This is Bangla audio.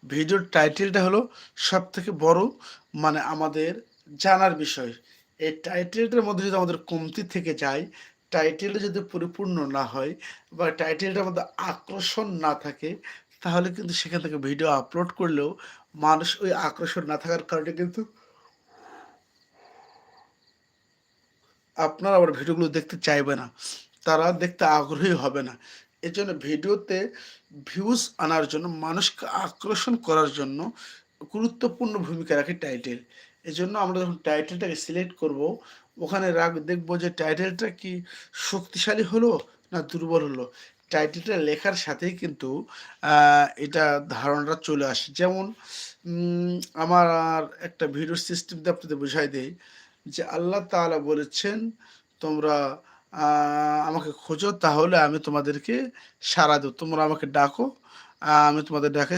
ভিডিওর টাইটেলটা হলো সবথেকে বড় মানে আমাদের জানার বিষয়। এই টাইটেলটার মধ্যে যদি আমাদের কমতি থেকে যায়, টাইটেলটা যদি পরিপূর্ণ না হয় বা টাইটেলটার মধ্যে আকর্ষণ না থাকে, তাহলে কিন্তু সেখান থেকে ভিডিও আপলোড করলেও মানুষ ওই আকর্ষণ না থাকার কারণে কিন্তু আপনার আবার ভিডিওগুলো দেখতে চাইবে না। তারা দেখতে আগ্রহী হবে না। এজন্য ভিডিওতে ভিউজ আনার জন্য, মানুষকে আকর্ষণ করার জন্য গুরুত্বপূর্ণ ভূমিকা রাখে টাইটেল। এজন্য আমরা যখন টাইটেলটাকে সিলেক্ট করব, ওখানে দেখব যে টাইটেলটা কি শক্তিশালী হলো না দুর্বল হলো। টাইটেলটা লেখার সাথেই কিন্তু এটা ধারণাটা চলে আসে। যেমন উম আমার একটা ভিডিওর সিস্টেম দিয়ে আপনাদের বুঝাই দেই যে আল্লাহ তাআলা বলেছেন, তোমরা আমাকে খোঁজো তাহলে আমি তোমাদেরকে সাড়া দেব। তোমরা আমাকে ডাকো, আমি তোমাদের ডাকে